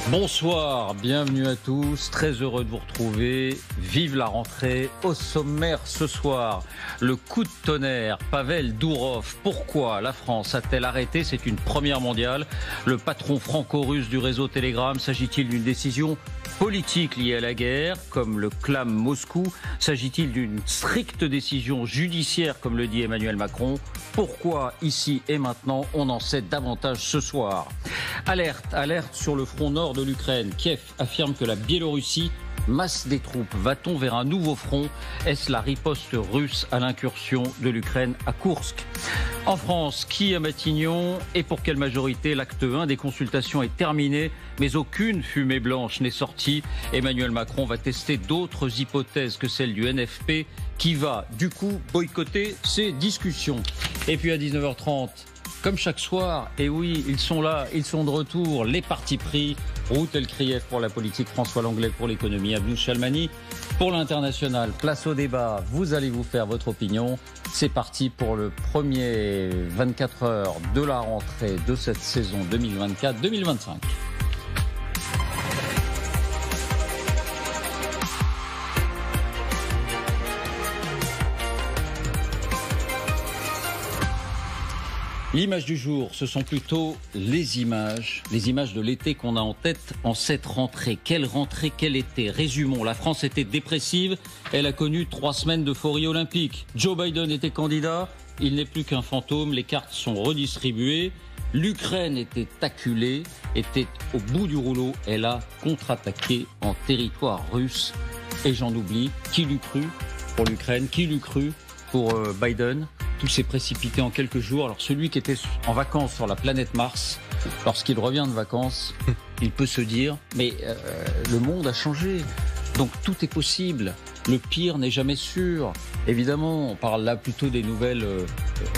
Bonsoir, bienvenue à tous, très heureux de vous retrouver, vive la rentrée. Au sommaire ce soir, le coup de tonnerre, Pavel Dourov. Pourquoi la France a-t-elle arrêté, c'est une première mondiale, le patron franco-russe du réseau Telegram? S'agit-il d'une décision politique liée à la guerre, comme le clame Moscou? S'agit-il d'une stricte décision judiciaire, comme le dit Emmanuel Macron? Pourquoi ici et maintenant? On en sait davantage ce soir. Alerte sur le front nord de l'Ukraine. Kiev affirme que la Biélorussie masse des troupes. Va-t-on vers un nouveau front? Est-ce la riposte russe à l'incursion de l'Ukraine à Koursk? En France, qui à Matignon et pour quelle majorité? L'acte 1 des consultations est terminé, mais aucune fumée blanche n'est sortie. Emmanuel Macron va tester d'autres hypothèses que celle du NFP qui va, du coup, boycotter ces discussions. Et puis à 19h30, comme chaque soir, et oui, ils sont là, ils sont de retour, les partis pris. Ruth El-Krief pour la politique, François Langlais pour l'économie, Abdou Chalmani pour l'international. Place au débat, vous allez vous faire votre opinion. C'est parti pour le premier 24 heures de la rentrée de cette saison 2024-2025. L'image du jour, ce sont plutôt les images de l'été qu'on a en tête en cette rentrée. Quelle rentrée, quel été? Résumons, la France était dépressive, elle a connu 3 semaines d'euphorie olympique. Joe Biden était candidat, il n'est plus qu'un fantôme, les cartes sont redistribuées. L'Ukraine était acculée, était au bout du rouleau, elle a contre-attaqué en territoire russe. Et j'en oublie, qui l'eût cru pour l'Ukraine, qui l'eût cru pour Biden? Tout s'est précipité en quelques jours. Alors celui qui était en vacances sur la planète Mars, lorsqu'il revient de vacances, il peut se dire mais le monde a changé, donc tout est possible. Le pire n'est jamais sûr. Évidemment, on parle là plutôt des nouvelles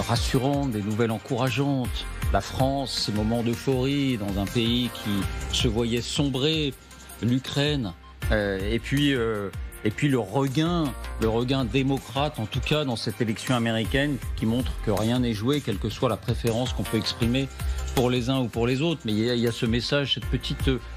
rassurantes, des nouvelles encourageantes. La France, ces moments d'euphorie dans un pays qui se voyait sombrer, l'Ukraine, et puis le regain démocrate, en tout cas dans cette élection américaine, qui montre que rien n'est joué, quelle que soit la préférence qu'on peut exprimer pour les uns ou pour les autres. Mais il y a ce message,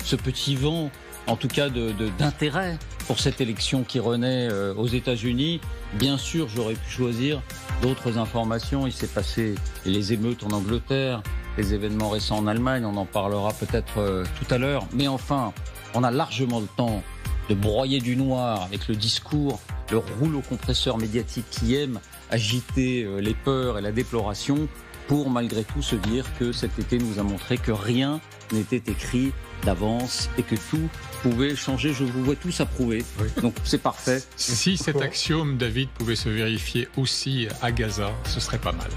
ce petit vent, en tout cas d'intérêt pour cette élection qui renaît aux États-Unis. Bien sûr, j'aurais pu choisir d'autres informations. Il s'est passé les émeutes en Angleterre, les événements récents en Allemagne, on en parlera peut-être tout à l'heure. Mais enfin, on a largement le temps de broyer du noir avec le discours, le rouleau compresseur médiatique qui aime agiter les peurs et la déploration pour malgré tout se dire que cet été nous a montré que rien n'était écrit d'avance et que tout pouvait changer. Je vous vois tous approuver, oui. Donc c'est parfait. Si cet axiome, David, pouvait se vérifier aussi à Gaza, ce serait pas mal.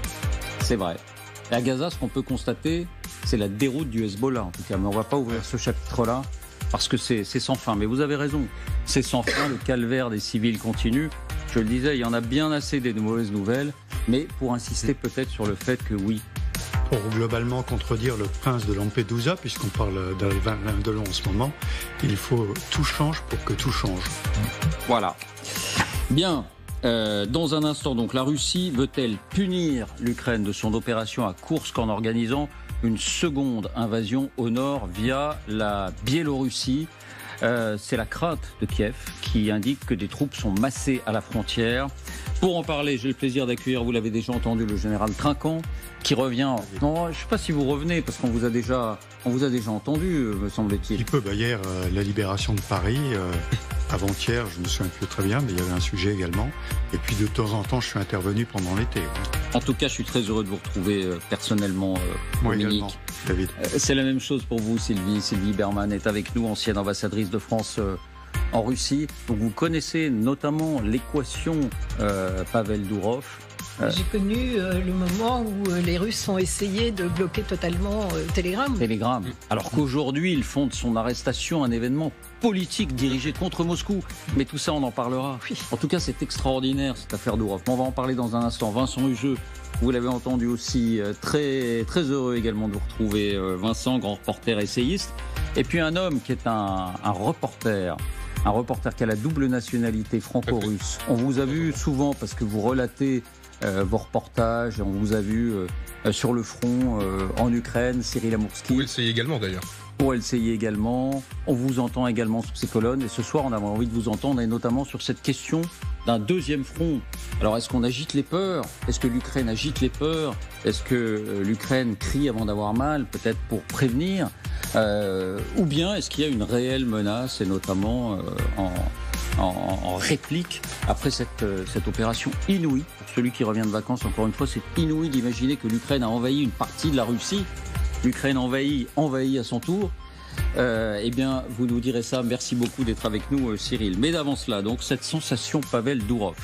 C'est vrai. Et à Gaza, ce qu'on peut constater, c'est la déroute du Hezbollah en tout cas. Mais on ne va pas ouvrir ce chapitre-là. Parce que c'est sans fin. Mais vous avez raison, c'est sans fin, le calvaire des civils continue. Je le disais, il y en a bien assez des mauvaises nouvelles, mais pour insister peut-être sur le fait que oui. Pour globalement contredire le prince de Lampedusa, puisqu'on parle d'Alain Delon en ce moment, il faut tout change pour que tout change. Voilà. Bien. Dans un instant, donc, la Russie veut-elle punir l'Ukraine de son opération à Koursk en organisant une seconde invasion au nord via la Biélorussie? C'est la crainte de Kiev qui indique que des troupes sont massées à la frontière. Pour en parler, j'ai le plaisir d'accueillir, vous l'avez déjà entendu, le général Trinquant qui revient. Non, je ne sais pas si vous revenez parce qu'on vous a déjà entendu, me semble-t-il. Il peut, hier, la libération de Paris, avant-hier, je me souviens plus très bien, mais il y avait un sujet également. Et puis de temps en temps, je suis intervenu pendant l'été. En tout cas, je suis très heureux de vous retrouver personnellement, moi Dominique. Également, David. C'est la même chose pour vous, Sylvie. Sylvie Berman est avec nous, ancienne ambassadrice de France en Russie. Donc vous connaissez notamment l'équation Pavel Dourov. J'ai connu le moment où les Russes ont essayé de bloquer totalement Telegram. Alors qu'aujourd'hui, ils font de son arrestation un événement politique dirigé contre Moscou. Mais tout ça, on en parlera. Oui. En tout cas, c'est extraordinaire, cette affaire Dourov. On va en parler dans un instant. Vincent Hugeux, vous l'avez entendu aussi, très, très heureux également de vous retrouver. Vincent, grand reporter essayiste. Et puis un homme qui est un reporter qui a la double nationalité franco-russe. On vous a vu souvent parce que vous relatez vos reportages. On vous a vu sur le front en Ukraine, Cyril Amourski. Vous l'essayez également d'ailleurs. Pour LCI également, on vous entend également sous ces colonnes. Et ce soir, on a envie de vous entendre, et notamment sur cette question d'un deuxième front. Alors, est-ce qu'on agite les peurs? Est-ce que l'Ukraine agite les peurs? Est-ce que l'Ukraine crie avant d'avoir mal, peut-être pour prévenir? Ou bien est-ce qu'il y a une réelle menace, et notamment en réplique après cette opération inouïe? Pour celui qui revient de vacances, encore une fois, c'est inouï d'imaginer que l'Ukraine a envahi une partie de la Russie. L'Ukraine envahit à son tour. Eh bien, vous nous direz ça. Merci beaucoup d'être avec nous, Cyril. Mais d'avant cela, donc, cette sensation Pavel Dourov.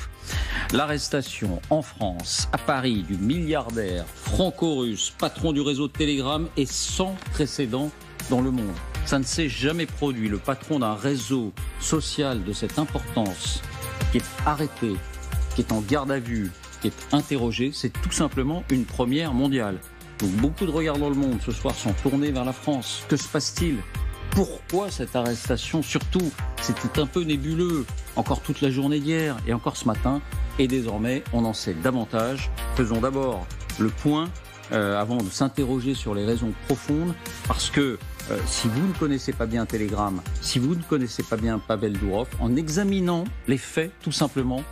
L'arrestation en France, à Paris, du milliardaire franco-russe, patron du réseau Telegram, est sans précédent dans le monde. Ça ne s'est jamais produit. Le patron d'un réseau social de cette importance, qui est arrêté, qui est en garde à vue, qui est interrogé, c'est tout simplement une première mondiale. Donc beaucoup de regards dans le monde ce soir sont tournés vers la France. Que se passe-t-il? Pourquoi cette arrestation? Surtout, c'était un peu nébuleux, encore toute la journée d'hier et encore ce matin. Et désormais, on en sait davantage. Faisons d'abord le point avant de s'interroger sur les raisons profondes. Parce que si vous ne connaissez pas bien Telegram, si vous ne connaissez pas bien Pavel Dourov, en examinant les faits, tout simplement,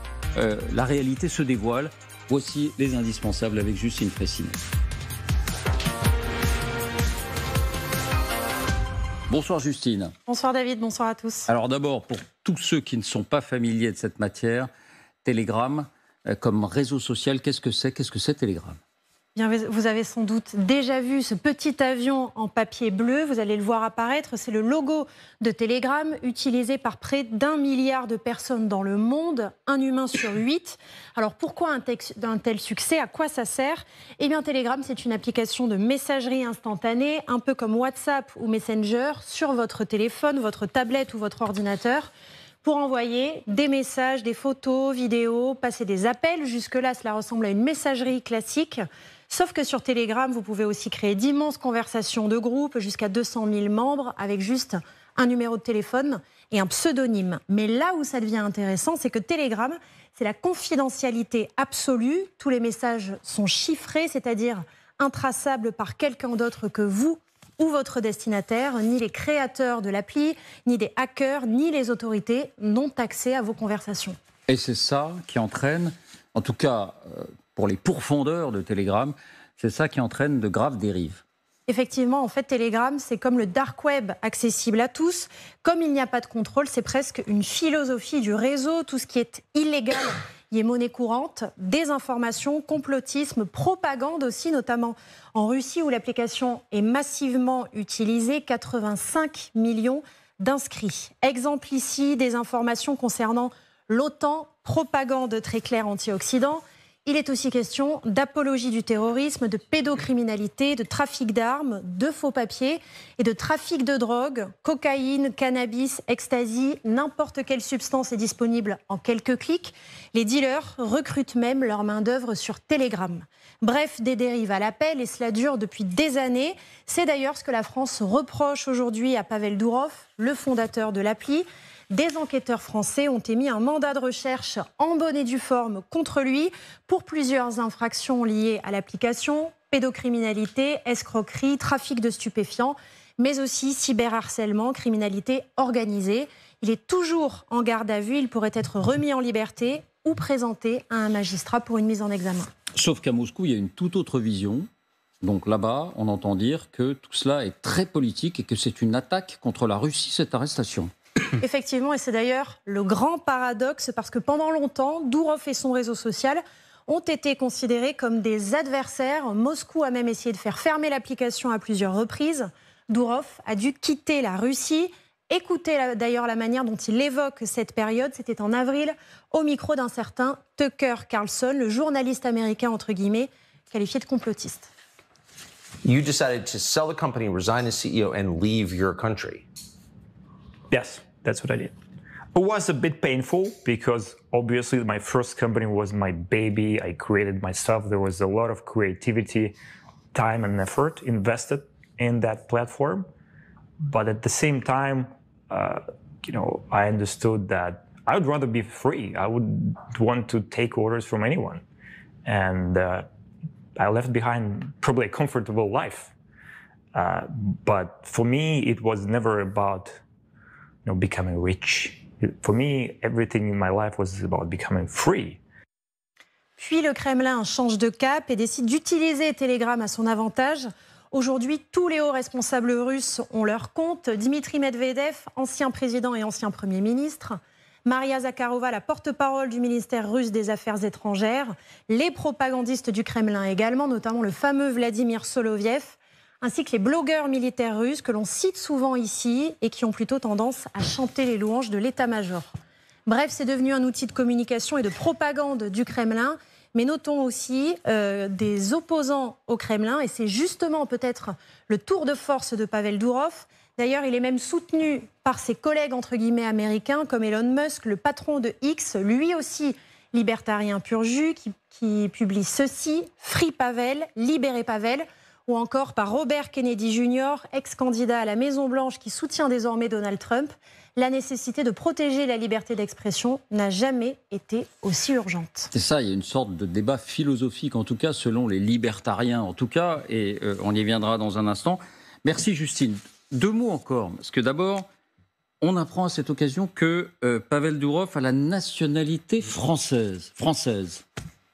la réalité se dévoile. Voici les indispensables avec Justine Fraissinet. Bonsoir Justine. Bonsoir David, bonsoir à tous. Alors d'abord, pour tous ceux qui ne sont pas familiers de cette matière, Telegram, comme réseau social, qu'est-ce que c'est Telegram? Bien, vous avez sans doute déjà vu ce petit avion en papier bleu, vous allez le voir apparaître, c'est le logo de Telegram utilisé par près d'1 milliard de personnes dans le monde, un humain sur 8. Alors pourquoi un tel succès? À quoi ça sert? Eh bien Telegram, c'est une application de messagerie instantanée, un peu comme WhatsApp ou Messenger, sur votre téléphone, votre tablette ou votre ordinateur, pour envoyer des messages, des photos, vidéos, passer des appels. Jusque-là, cela ressemble à une messagerie classique. Sauf que sur Telegram, vous pouvez aussi créer d'immenses conversations de groupe, jusqu'à 200 000 membres, avec juste un numéro de téléphone et un pseudonyme. Mais là où ça devient intéressant, c'est que Telegram, c'est la confidentialité absolue. Tous les messages sont chiffrés, c'est-à-dire intraçables par quelqu'un d'autre que vous ou votre destinataire. Ni les créateurs de l'appli, ni des hackers, ni les autorités n'ont accès à vos conversations. Et c'est ça qui entraîne, en tout cas pour les pourfendeurs de Telegram, c'est ça qui entraîne de graves dérives. Effectivement, en fait, Telegram, c'est comme le dark web, accessible à tous. Comme il n'y a pas de contrôle, c'est presque une philosophie du réseau. Tout ce qui est illégal y est monnaie courante. Désinformation, complotisme, propagande aussi, notamment en Russie où l'application est massivement utilisée. 85 millions d'inscrits. Exemple ici, des informations concernant l'OTAN, propagande très claire anti-Occident. Il est aussi question d'apologie du terrorisme, de pédocriminalité, de trafic d'armes, de faux papiers et de trafic de drogue, cocaïne, cannabis, ecstasy, n'importe quelle substance est disponible en quelques clics. Les dealers recrutent même leur main-d'œuvre sur Telegram. Bref, des dérives à l'appel et cela dure depuis des années. C'est d'ailleurs ce que la France reproche aujourd'hui à Pavel Dourov, le fondateur de l'appli. Des enquêteurs français ont émis un mandat de recherche en bonne et due forme contre lui pour plusieurs infractions liées à l'application, pédocriminalité, escroquerie, trafic de stupéfiants, mais aussi cyberharcèlement, criminalité organisée. Il est toujours en garde à vue, il pourrait être remis en liberté ou présenté à un magistrat pour une mise en examen. Sauf qu'à Moscou, il y a une toute autre vision. Donc là-bas, on entend dire que tout cela est très politique et que c'est une attaque contre la Russie, cette arrestation. Effectivement, et c'est d'ailleurs le grand paradoxe parce que pendant longtemps, Dourov et son réseau social ont été considérés comme des adversaires. Moscou a même essayé de faire fermer l'application à plusieurs reprises. Dourov a dû quitter la Russie. Écoutez d'ailleurs la manière dont il évoque cette période. C'était en avril, au micro d'un certain Tucker Carlson, le journaliste américain, entre guillemets, qualifié de complotiste. You decided to sell the company, resign as CEO, and leave your country. Yes, that's what I did. It was a bit painful because obviously my first company was my baby. I created myself. There was a lot of creativity, time and effort invested in that platform. But at the same time, I understood that I would rather be free. I would want to take orders from anyone. And I left behind probably a comfortable life. But for me, it was never about becoming rich. For me, everything in my life was about becoming free. Puis le Kremlin change de cap et décide d'utiliser Telegram à son avantage. Aujourd'hui, tous les hauts responsables russes ont leur compte. Dmitri Medvedev, ancien président et ancien Premier ministre. Maria Zakharova, la porte-parole du ministère russe des Affaires étrangères. Les propagandistes du Kremlin également, notamment le fameux Vladimir Soloviev, ainsi que les blogueurs militaires russes que l'on cite souvent ici et qui ont plutôt tendance à chanter les louanges de l'état-major. Bref, c'est devenu un outil de communication et de propagande du Kremlin. Mais notons aussi des opposants au Kremlin, et c'est justement peut-être le tour de force de Pavel Durov. D'ailleurs, il est même soutenu par ses collègues entre guillemets américains, comme Elon Musk, le patron de X, lui aussi libertarien pur jus, qui publie ceci, Free Pavel, libérez Pavel, ou encore par Robert Kennedy Jr., ex-candidat à la Maison-Blanche qui soutient désormais Donald Trump. La nécessité de protéger la liberté d'expression n'a jamais été aussi urgente. C'est ça, il y a une sorte de débat philosophique, en tout cas, selon les libertariens, en tout cas, et on y viendra dans un instant. Merci Justine. 2 mots encore, parce que d'abord, on apprend à cette occasion que Pavel Durov a la nationalité française.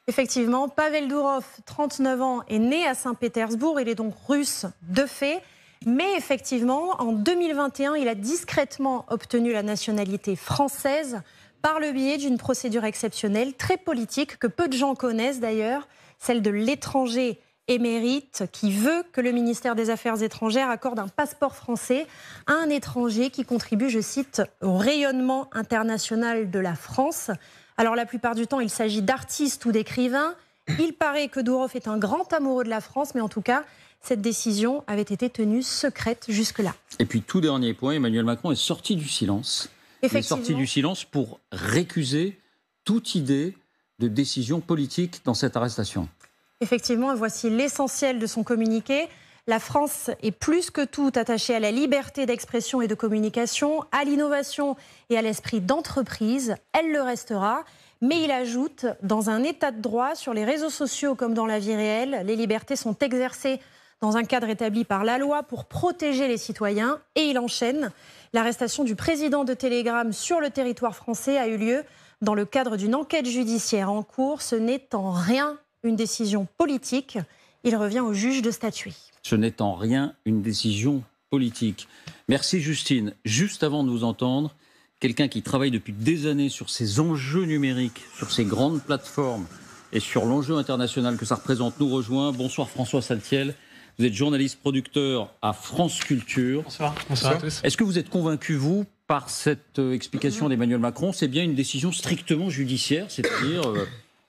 Effectivement, Pavel Durov, 39 ans, est né à Saint-Pétersbourg, il est donc russe de fait. Mais effectivement, en 2021, il a discrètement obtenu la nationalité française par le biais d'une procédure exceptionnelle, très politique, que peu de gens connaissent d'ailleurs, celle de l'étranger émérite, qui veut que le ministère des Affaires étrangères accorde un passeport français à un étranger qui contribue, je cite, au rayonnement international de la France. Alors la plupart du temps, il s'agit d'artistes ou d'écrivains. Il paraît que Durov est un grand amoureux de la France, mais en tout cas, cette décision avait été tenue secrète jusque-là. Et puis, tout dernier point, Emmanuel Macron est sorti du silence. Il est sorti du silence pour récuser toute idée de décision politique dans cette arrestation. Effectivement, voici l'essentiel de son communiqué. La France est plus que tout attachée à la liberté d'expression et de communication, à l'innovation et à l'esprit d'entreprise. Elle le restera. Mais il ajoute, dans un état de droit, sur les réseaux sociaux comme dans la vie réelle, les libertés sont exercées dans un cadre établi par la loi pour protéger les citoyens. Et il enchaîne. L'arrestation du président de Telegram sur le territoire français a eu lieu dans le cadre d'une enquête judiciaire en cours. Ce n'est en rien une décision politique. Il revient au juge de statuer. Ce n'est en rien une décision politique. Merci Justine. Juste avant de vous entendre, quelqu'un qui travaille depuis des années sur ces enjeux numériques, sur ces grandes plateformes et sur l'enjeu international que ça représente, nous rejoint. Bonsoir François Saltiel. Vous êtes journaliste producteur à France Culture. Bonsoir. Bonsoir à tous. Est-ce que vous êtes convaincu, vous, par cette explication d'Emmanuel Macron? C'est bien une décision strictement judiciaire, c'est-à-dire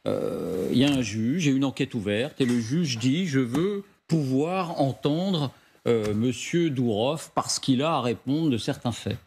il y a un juge, il y a une enquête ouverte et le juge dit « je veux pouvoir entendre Monsieur Durov parce qu'il a à répondre de certains faits ».